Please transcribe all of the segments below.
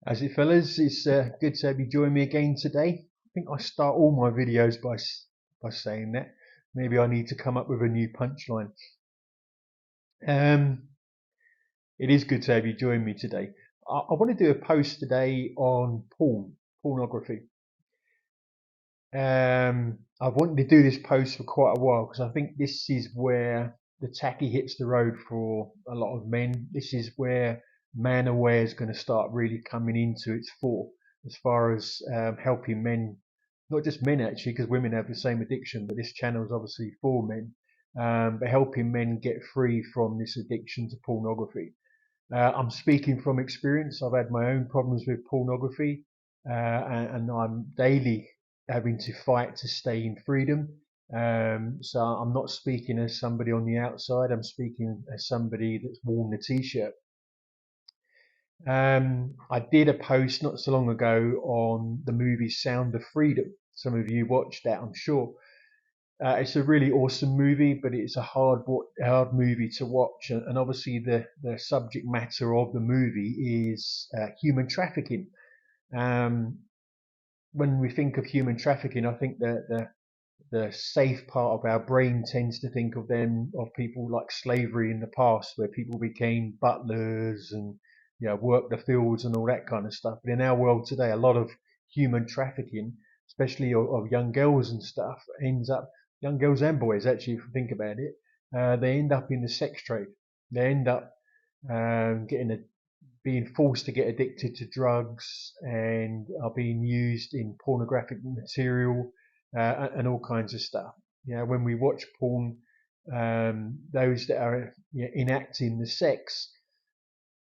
As it fellas, it's good to have you join me again today. I think I start all my videos by saying that. Maybe I need to come up with a new punchline. Um, it is good to have you join me today. I want to do a post today on pornography. I've wanted to do this post for quite a while because I think this is where the tacky hits the road for a lot of men. This is where man aware is going to start really coming into its fore as far as helping men, not just men actually, because women have the same addiction, but this channel is obviously for men, but helping men get free from this addiction to pornography. I'm speaking from experience. I've had my own problems with pornography, and I'm daily having to fight to stay in freedom. So I'm not speaking as somebody on the outside. I'm speaking as somebody that's worn the t-shirt. I did a post not so long ago on the movie Sound of Freedom. Some of you watched that, I'm sure. It's a really awesome movie, but it's a hard movie to watch. And obviously, the subject matter of the movie is human trafficking. Um, when we think of human trafficking, I think that the safe part of our brain tends to think of people like slavery in the past, where people became butlers and worked the fields and all that kind of stuff. But in our world today, a lot of human trafficking, especially of young girls and stuff, ends up young girls and boys actually, if you think about it, they end up in the sex trade. They end up getting being forced to get addicted to drugs and are being used in pornographic material and all kinds of stuff. When we watch porn, those that are enacting the sex,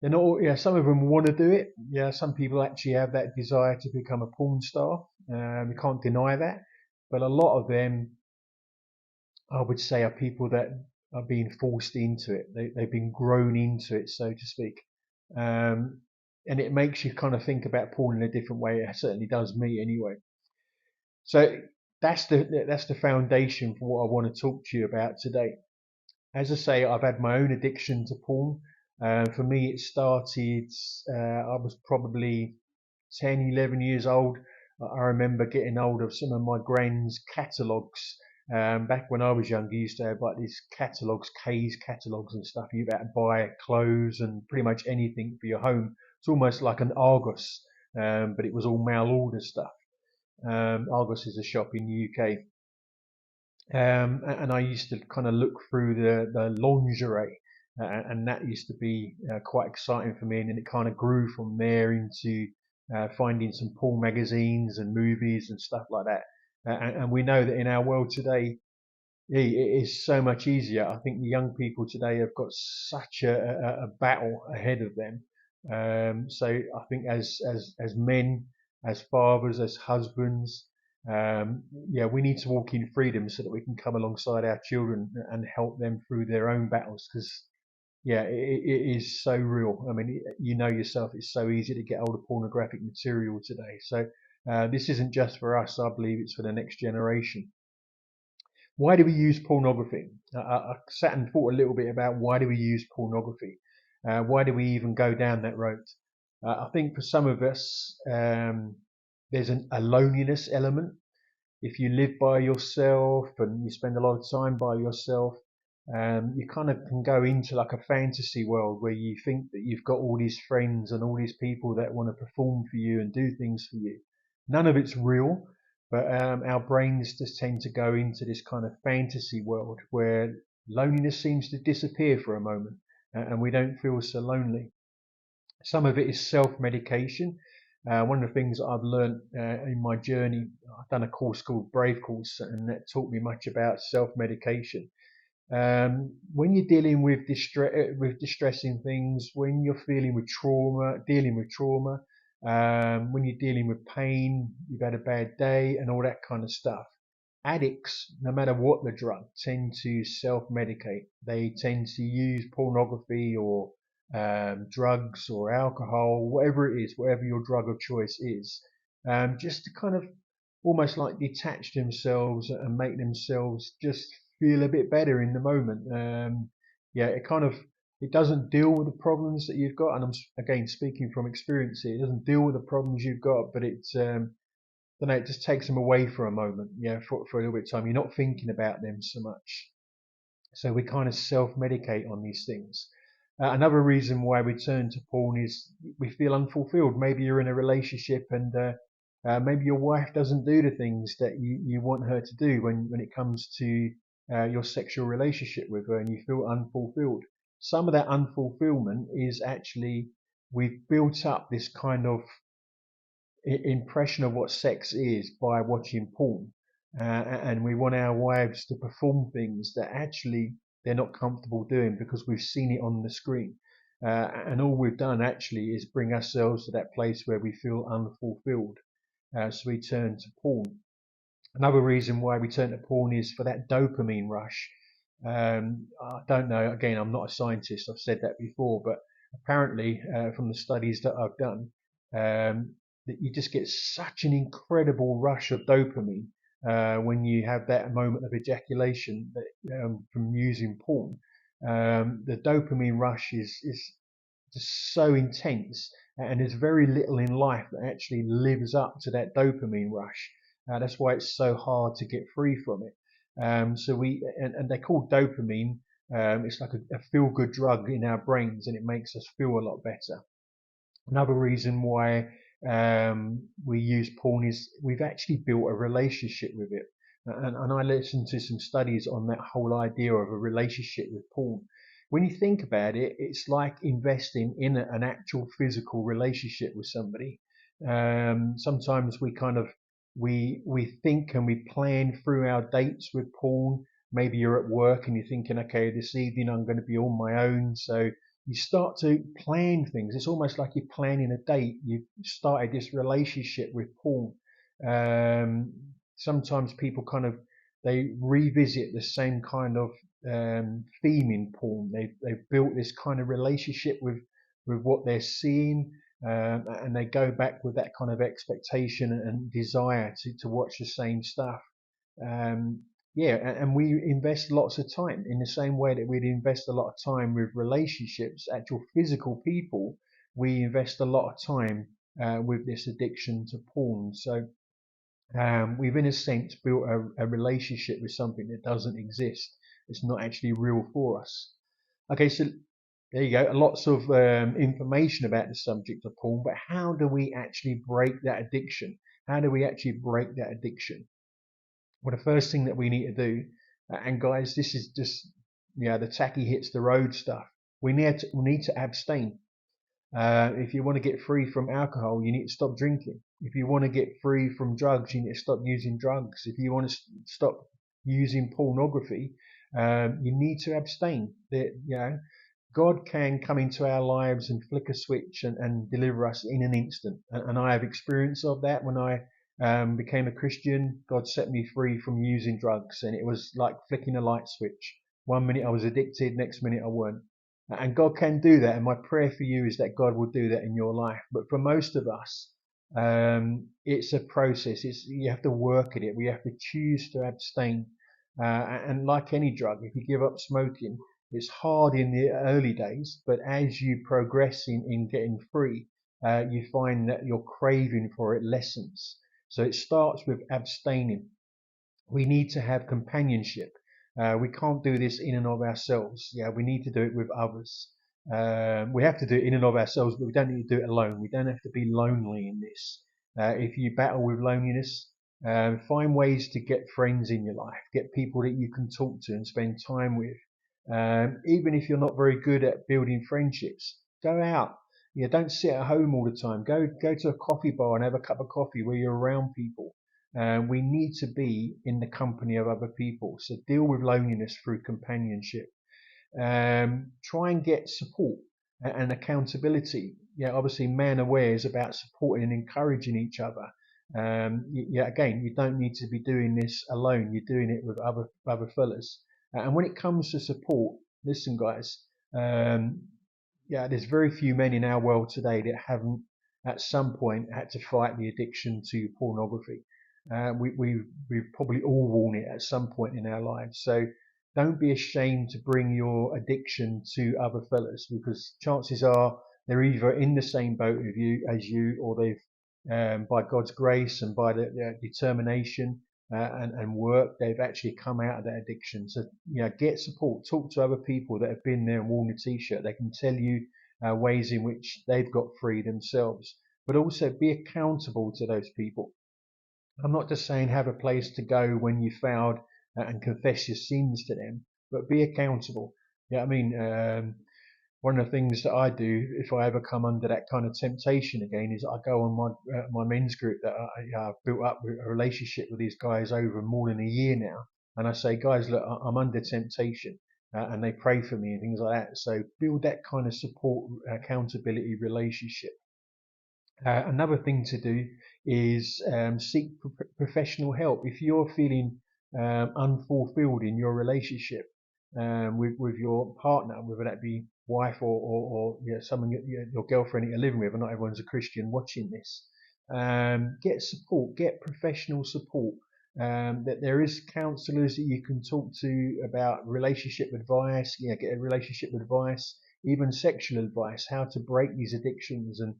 they're not. Some of them want to do it. Some people actually have that desire to become a porn star. We can't deny that, but a lot of them, I would say, are people that are being forced into it. They've been grown into it, so to speak. Um, and it makes you kind of think about porn in a different way. It certainly does me anyway. So that's the foundation for what I want to talk to you about today. As I say, I've had my own addiction to porn. For me, it started. I was probably 10, 11 years old. I remember getting hold of some of my grand's catalogues. Back when I was younger, you used to have like these catalogues, K's catalogues and stuff. You had to buy clothes and pretty much anything for your home. It's almost like an Argos, but it was all mail order stuff. Argos is a shop in the UK. And I used to kind of look through the lingerie, and that used to be quite exciting for me. And then it kind of grew from there into finding some porn magazines and movies and stuff like that. And we know that in our world today, it is so much easier. I think the young people today have got such a battle ahead of them. So I think as men, as fathers, as husbands, we need to walk in freedom so that we can come alongside our children and help them through their own battles. Because it is so real. I mean, you know yourself, it's so easy to get hold of pornographic material today. So this isn't just for us. I believe it's for the next generation. Why do we use pornography? I sat and thought a little bit about why do we use pornography? Why do we even go down that road? I think for some of us, there's a loneliness element. If you live by yourself and you spend a lot of time by yourself, you kind of can go into like a fantasy world where you think that you've got all these friends and all these people that want to perform for you and do things for you. None of it's real, but our brains just tend to go into this kind of fantasy world where loneliness seems to disappear for a moment, and we don't feel so lonely. Some of it is self-medication. One of the things that I've learned in my journey, I've done a course called Brave Course, and that taught me much about self-medication. When you're dealing with distressing things, when you're dealing with trauma, when you're dealing with pain, you've had a bad day, and all that kind of stuff. Addicts, no matter what the drug, tend to self-medicate. They tend to use pornography or drugs or alcohol, whatever it is, whatever your drug of choice is, just to kind of almost like detach themselves and make themselves just feel a bit better in the moment. It kind of It doesn't deal with the problems that you've got, and I'm again speaking from experience here. It doesn't deal with the problems you've got, but don't know, it just takes them away for a moment, for a little bit of time. You're not thinking about them so much. So we kind of self-medicate on these things. Another reason why we turn to porn is we feel unfulfilled. Maybe you're in a relationship and maybe your wife doesn't do the things that you want her to do when it comes to your sexual relationship with her, and you feel unfulfilled. Some of that unfulfillment is actually we've built up this kind of impression of what sex is by watching porn. And we want our wives to perform things that actually they're not comfortable doing because we've seen it on the screen. And all we've done actually is bring ourselves to that place where we feel unfulfilled. So we turn to porn. Another reason why we turn to porn is for that dopamine rush. I don't know, again, I'm not a scientist, I've said that before, but apparently from the studies that I've done, that you just get such an incredible rush of dopamine when you have that moment of ejaculation from using porn. The dopamine rush is just so intense, and there's very little in life that actually lives up to that dopamine rush. That's why it's so hard to get free from it. And they're called dopamine. It's like a feel-good drug in our brains, and it makes us feel a lot better. Another reason why we use porn is we've actually built a relationship with it. And I listened to some studies on that whole idea of a relationship with porn. When you think about it, it's like investing in an actual physical relationship with somebody. Sometimes we think and we plan through our dates with porn. Maybe you're at work and you're thinking, okay, this evening I'm going to be on my own, so you start to plan things. It's almost like you're planning a date. You've started this relationship with porn. Sometimes people they revisit the same kind of theme in porn. They've built this kind of relationship with what they're seeing, and they go back with that kind of expectation and desire to watch the same stuff. Um, yeah, and we invest lots of time in the same way that we'd invest a lot of time with relationships, actual physical people. We invest a lot of time with this addiction to porn. So we've, in a sense, built a relationship with something that doesn't exist. It's not actually real for us. Okay, so there you go. Lots of information about the subject of porn, but how do we actually break that addiction? How do we actually break that addiction? Well, the first thing that we need to do, and guys, this is just the tacky hits the road stuff. We need to abstain. If you want to get free from alcohol, you need to stop drinking. If you want to get free from drugs, you need to stop using drugs. If you want to stop using pornography, you need to abstain. God can come into our lives and flick a switch and deliver us in an instant. And I have experience of that. When I became a Christian, God set me free from using drugs, and it was like flicking a light switch. One minute I was addicted, next minute I weren't. And God can do that. And my prayer for you is that God will do that in your life. But for most of us, it's a process. You have to work at it. We have to choose to abstain. And like any drug, if you give up smoking, it's hard in the early days, but as you progress in getting free, you find that your craving for it lessens. So it starts with abstaining. We need to have companionship. We can't do this in and of ourselves. We need to do it with others. We have to do it in and of ourselves, but we don't need to do it alone. We don't have to be lonely in this. If you battle with loneliness, find ways to get friends in your life, get people that you can talk to and spend time with. Even if you're not very good at building friendships, go out. Don't sit at home all the time. Go to a coffee bar and have a cup of coffee where you're around people. We need to be in the company of other people. So deal with loneliness through companionship. Try and get support and accountability. Obviously, Man Aware is about supporting and encouraging each other. Again, you don't need to be doing this alone. You're doing it with other fellas. And when it comes to support, listen, guys. There's very few men in our world today that haven't, at some point, had to fight the addiction to pornography. We've probably all worn it at some point in our lives. So don't be ashamed to bring your addiction to other fellas, because chances are they're either in the same boat as you, or they've, by God's grace and by their determination and work, they've actually come out of that addiction. So, get support. Talk to other people that have been there and worn the t-shirt. They can tell you ways in which they've got free themselves, but also be accountable to those people. I'm not just saying have a place to go when you failed and confess your sins to them, but be accountable. Yeah, I mean, one of the things that I do if I ever come under that kind of temptation again is I go on my men's group that I've built up a relationship with these guys over more than a year now, and I say, guys, look, I'm under temptation, and they pray for me and things like that. So build that kind of support, accountability relationship. Another thing to do is seek professional help. If you're feeling unfulfilled in your relationship with your partner, whether that be wife or someone, your girlfriend that you're living with, and not everyone's a Christian watching this, get support, get professional support. That there is counsellors that you can talk to about relationship advice. Get a relationship advice, even sexual advice, how to break these addictions, and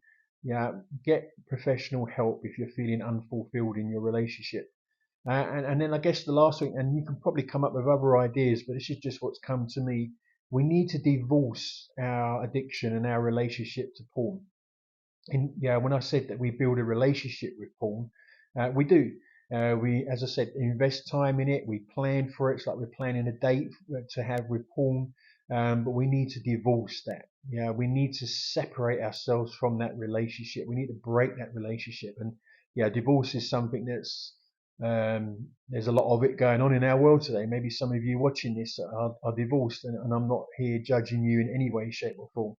get professional help if you're feeling unfulfilled in your relationship. And then I guess the last thing, and you can probably come up with other ideas, but this is just what's come to me. We need to divorce our addiction and our relationship to porn. When I said that we build a relationship with porn, we do. We, as I said, invest time in it. We plan for it. It's like we're planning a date to have with porn. But we need to divorce that. We need to separate ourselves from that relationship. We need to break that relationship. And divorce is something that's there's a lot of it going on in our world today. Maybe some of you watching this are divorced, and I'm not here judging you in any way, shape, or form.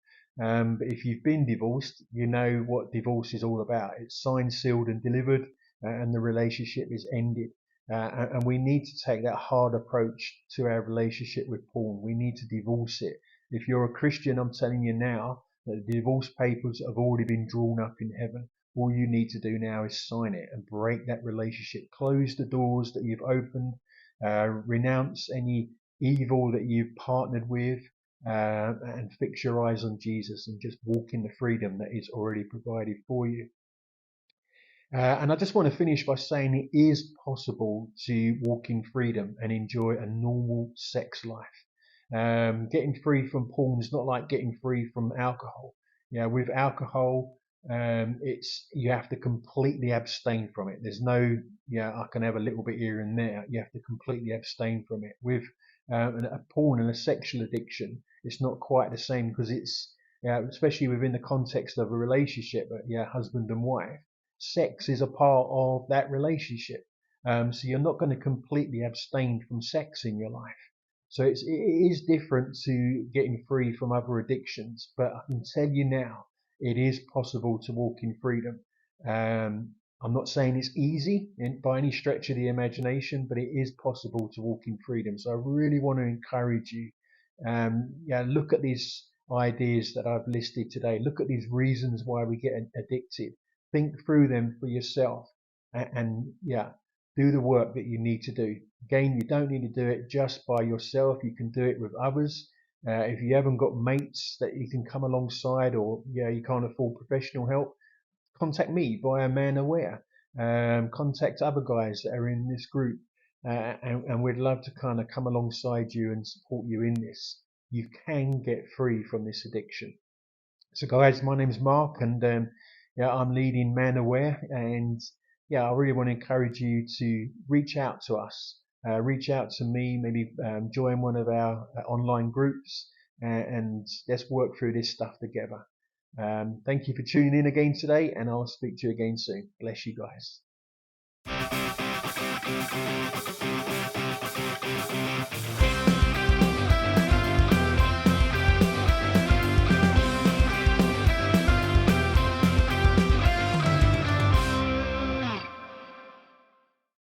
But if you've been divorced, you know what divorce is all about. It's signed, sealed, and delivered, and the relationship is ended. And we need to take that hard approach to our relationship with porn. We need to divorce it. If you're a Christian, I'm telling you now that the divorce papers have already been drawn up in heaven. All you need to do now is sign it and break that relationship. Close the doors that you've opened. Renounce any evil that you've partnered with. And fix your eyes on Jesus and just walk in the freedom that is already provided for you. And I just want to finish by saying it is possible to walk in freedom and enjoy a normal sex life. Getting free from porn is not like getting free from alcohol. With alcohol, it's you have to completely abstain from it. There's no, I can have a little bit here and there. You have to completely abstain from it. With a porn and a sexual addiction, it's not quite the same, because it's, especially within the context of a relationship, husband and wife, sex is a part of that relationship. So you're not going to completely abstain from sex in your life. So it is different to getting free from other addictions, but I can tell you now, it is possible to walk in freedom. I'm not saying it's easy by any stretch of the imagination, but it is possible to walk in freedom. So I really want to encourage you. Look at these ideas that I've listed today. Look at these reasons why we get addicted. Think through them for yourself, and do the work that you need to do. Again, you don't need to do it just by yourself. You can do it with others. If you haven't got mates that you can come alongside, or you can't afford professional help, contact me via Man Aware. Contact other guys that are in this group, and we'd love to kind of come alongside you and support you in this. You can get free from this addiction. So guys, my name's Mark, and I'm leading Man Aware, and I really want to encourage you to reach out to us, reach out to me, maybe join one of our online groups, and let's work through this stuff together. Thank you for tuning in again today, and I'll speak to you again soon. Bless you guys.